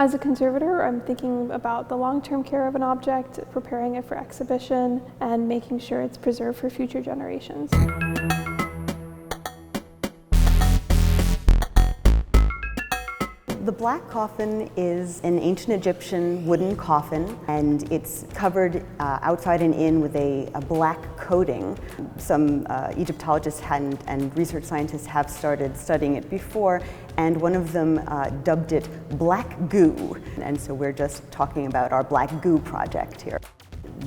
As a conservator, I'm thinking about the long-term care of an object, preparing it for exhibition, and making sure it's preserved for future generations. The black coffin is an ancient Egyptian wooden coffin, and it's covered outside and in with a black coating. Some Egyptologists and research scientists have started studying it before, and one of them dubbed it black goo. And so we're just talking about our black goo project here.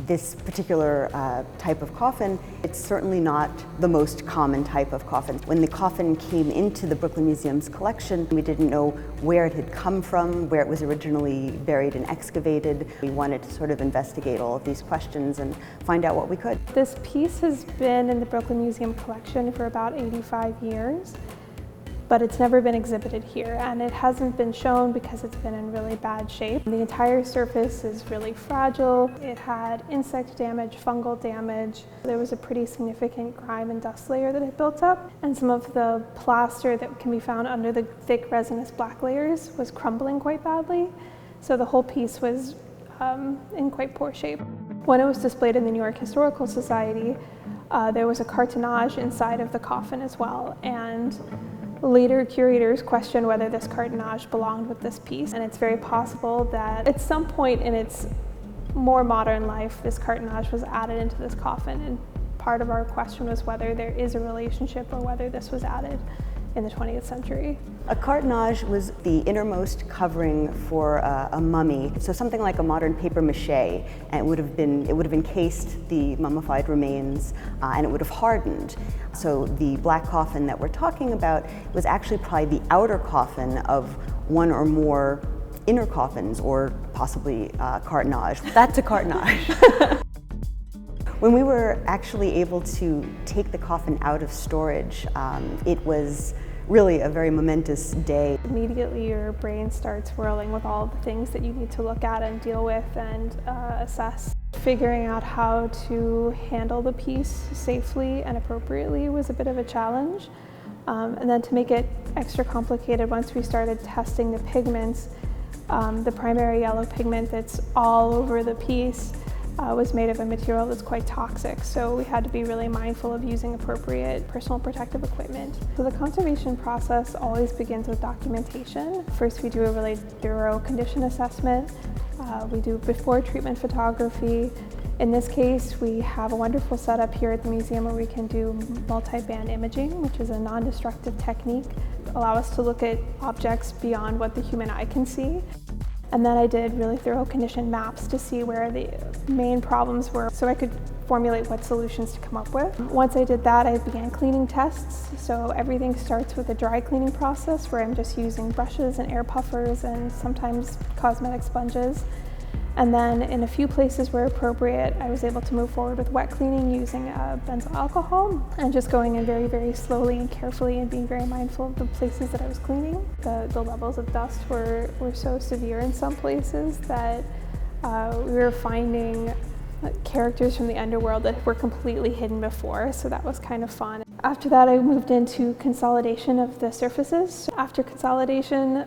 This particular type of coffin, it's certainly not the most common type of coffin. When the coffin came into the Brooklyn Museum's collection, we didn't know where it had come from, where it was originally buried and excavated. We wanted to sort of investigate all of these questions and find out what we could. This piece has been in the Brooklyn Museum collection for about 85 years. But it's never been exhibited here, and it hasn't been shown because it's been in really bad shape. The entire surface is really fragile. It had insect damage, fungal damage. There was a pretty significant grime and dust layer that had built up, and some of the plaster that can be found under the thick resinous black layers was crumbling quite badly. So the whole piece was in quite poor shape. When it was displayed in the New York Historical Society, there was a cartonnage inside of the coffin as well, and later curators questioned whether this cartonnage belonged with this piece, and it's very possible that at some point in its more modern life, this cartonnage was added into this coffin, and part of our question was whether there is a relationship or whether this was added in the 20th century. A cartonnage was the innermost covering for a mummy, so something like a modern paper mache, and it would have encased the mummified remains, and it would have hardened. So the black coffin that we're talking about was actually probably the outer coffin of one or more inner coffins, or possibly cartonnage. That's a cartonnage. When we were actually able to take the coffin out of storage, it was really a very momentous day. Immediately your brain starts whirling with all the things that you need to look at and deal with and assess. Figuring out how to handle the piece safely and appropriately was a bit of a challenge. And then to make it extra complicated, once we started testing the pigments, the primary yellow pigment that's all over the piece was made of a material that's quite toxic, so we had to be really mindful of using appropriate personal protective equipment. So the conservation process always begins with documentation. First, we do a really thorough condition assessment. We do before treatment photography. In this case, we have a wonderful setup here at the museum where we can do multi-band imaging, which is a non-destructive technique that allows us to look at objects beyond what the human eye can see. And then I did really thorough condition maps to see where the main problems were, so I could formulate what solutions to come up with. Once I did that, I began cleaning tests. So everything starts with a dry cleaning process where I'm just using brushes and air puffers and sometimes cosmetic sponges. And then in a few places where appropriate, I was able to move forward with wet cleaning using benzyl alcohol and just going in very, very slowly and carefully and being very mindful of the places that I was cleaning. The levels of dust were so severe in some places that we were finding characters from the underworld that were completely hidden before, so that was kind of fun. After that, I moved into consolidation of the surfaces. After consolidation,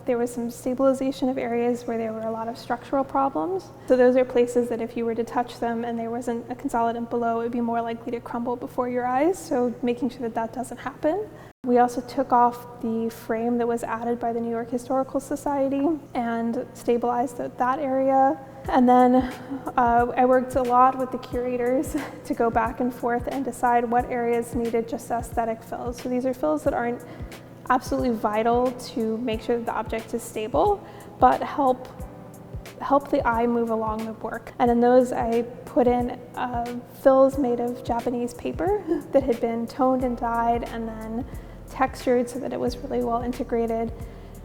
there was some stabilization of areas where there were a lot of structural problems. So those are places that if you were to touch them and there wasn't a consolidant below, it would be more likely to crumble before your eyes, so making sure that that doesn't happen. We also took off the frame that was added by the New York Historical Society and stabilized that area. And then I worked a lot with the curators to go back and forth and decide what areas needed just aesthetic fills. So these are fills that aren't absolutely vital to make sure that the object is stable, but help the eye move along the work. And in those, I put in fills made of Japanese paper that had been toned and dyed and then textured so that it was really well integrated.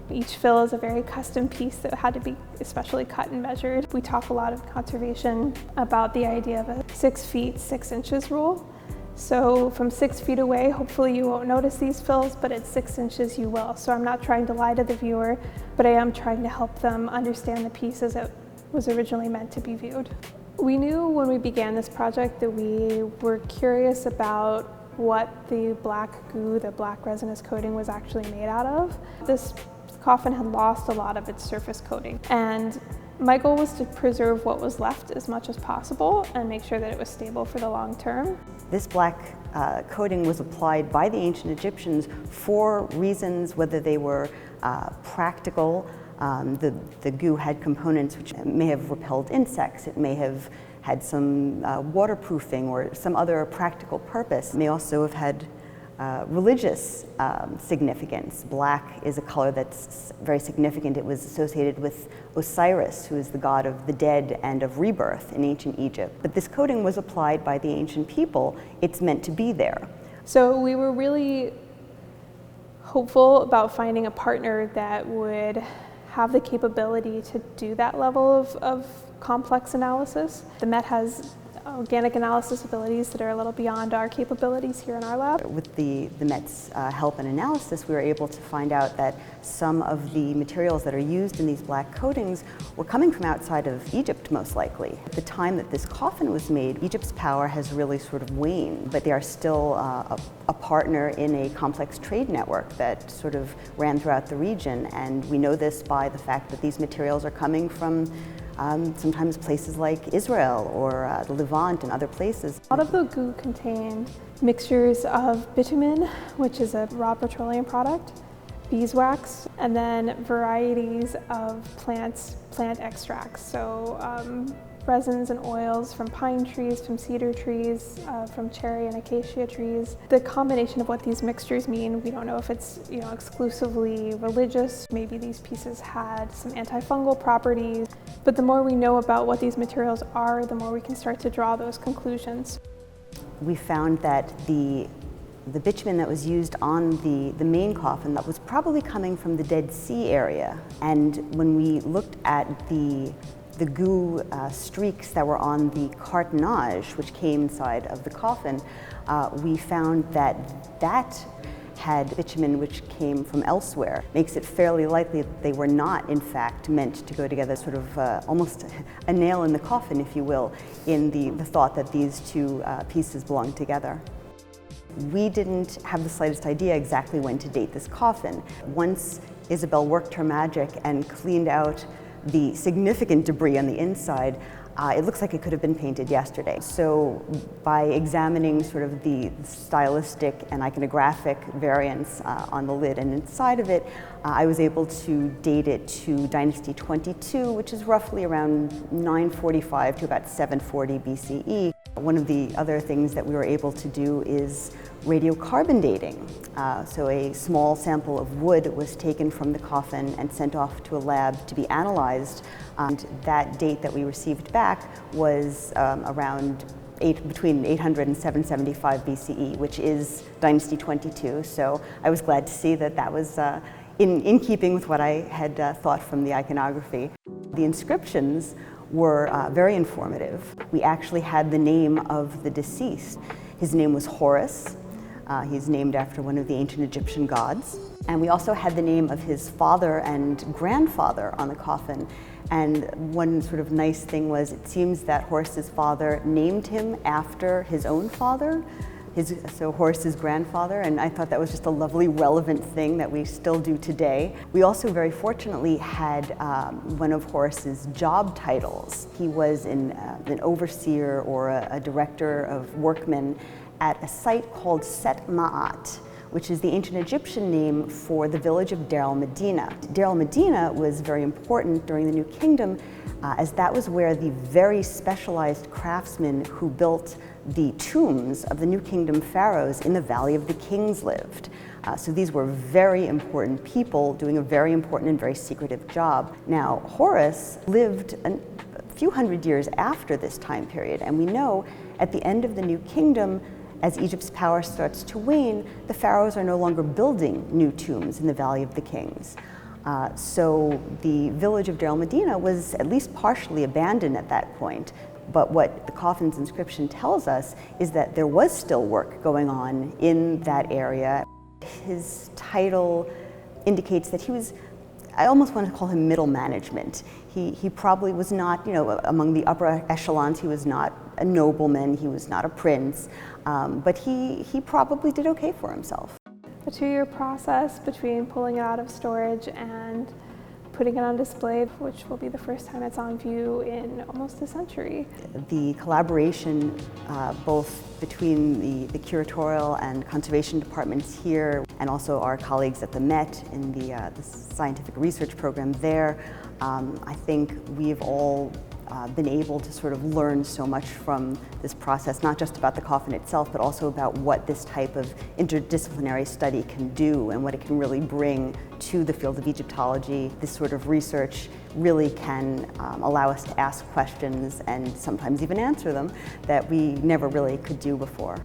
Each fill is a very custom piece that had to be especially cut and measured. We talk a lot of conservation about the idea of a 6 feet, 6 inches rule. So from 6 feet away, hopefully you won't notice these fills, but at 6 inches you will. So I'm not trying to lie to the viewer, but I am trying to help them understand the piece as it was originally meant to be viewed. We knew when we began this project that we were curious about what the black goo, the black resinous coating, was actually made out of. This coffin had lost a lot of its surface coating. And my goal was to preserve what was left as much as possible and make sure that it was stable for the long term. This black coating was applied by the ancient Egyptians for reasons, whether they were practical. The goo had components which may have repelled insects. It may have had some waterproofing or some other practical purpose. It may also have had religious significance. Black is a color that's very significant. It was associated with Osiris, who is the god of the dead and of rebirth in ancient Egypt. But this coating was applied by the ancient people. It's meant to be there. So we were really hopeful about finding a partner that would have the capability to do that level of complex analysis. The Met has organic analysis abilities that are a little beyond our capabilities here in our lab. With the Met's help and analysis, we were able to find out that some of the materials that are used in these black coatings were coming from outside of Egypt, most likely. At the time that this coffin was made, Egypt's power has really sort of waned, but they are still a partner in a complex trade network that sort of ran throughout the region. And we know this by the fact that these materials are coming from sometimes places like Israel or the Levant and other places. A lot of the goo contained mixtures of bitumen, which is a raw petroleum product, beeswax, and then varieties of plant extracts. So resins and oils from pine trees, from cedar trees, from cherry and acacia trees. The combination of what these mixtures mean, we don't know if it's exclusively religious. Maybe these pieces had some antifungal properties. But the more we know about what these materials are, the more we can start to draw those conclusions. We found that the bitumen that was used on the main coffin that was probably coming from the Dead Sea area. And when we looked at the goo streaks that were on the cartonnage, which came inside of the coffin, we found that had bitumen which came from elsewhere. Makes it fairly likely that they were not, in fact, meant to go together, sort of almost a nail in the coffin, if you will, in the thought that these two pieces belong together. We didn't have the slightest idea exactly when to date this coffin. Once Isabel worked her magic and cleaned out the significant debris on the inside, it looks like it could have been painted yesterday. So by examining sort of the stylistic and iconographic variants on the lid and inside of it, I was able to date it to Dynasty 22, which is roughly around 945 to about 740 BCE. One of the other things that we were able to do is radiocarbon dating. So a small sample of wood was taken from the coffin and sent off to a lab to be analyzed. And that date that we received back was between 800 and 775 BCE, which is Dynasty 22. So I was glad to see that was in keeping with what I had thought from the iconography. The inscriptions were very informative. We actually had the name of the deceased. His name was Horus. He's named after one of the ancient Egyptian gods. And we also had the name of his father and grandfather on the coffin. And one sort of nice thing was, it seems that Horus's father named him after his own father, so Horus's grandfather, and I thought that was just a lovely, relevant thing that we still do today. We also very fortunately had one of Horus's job titles. He was an overseer or a director of workmen at a site called Set Ma'at, which is the ancient Egyptian name for the village of Deir el-Medina. Deir el-Medina was very important during the New Kingdom, as that was where the very specialized craftsmen who built the tombs of the New Kingdom pharaohs in the Valley of the Kings lived. So these were very important people doing a very important and very secretive job. Now, Horus lived a few hundred years after this time period, and we know at the end of the New Kingdom, as Egypt's power starts to wane, the pharaohs are no longer building new tombs in the Valley of the Kings. So the village of Deir el-Medina was at least partially abandoned at that point. But what the coffin's inscription tells us is that there was still work going on in that area. His title indicates that he was, I almost want to call him middle management. He probably was not, among the upper echelons. He was not a nobleman, he was not a prince, but he probably did okay for himself. a 2-year process between pulling it out of storage and putting it on display, which will be the first time it's on view in almost a century. The collaboration both between the curatorial and conservation departments here and also our colleagues at the Met in the scientific research program there, I think we've all been able to sort of learn so much from this process, not just about the coffin itself, but also about what this type of interdisciplinary study can do and what it can really bring to the field of Egyptology. This sort of research really can allow us to ask questions and sometimes even answer them that we never really could do before.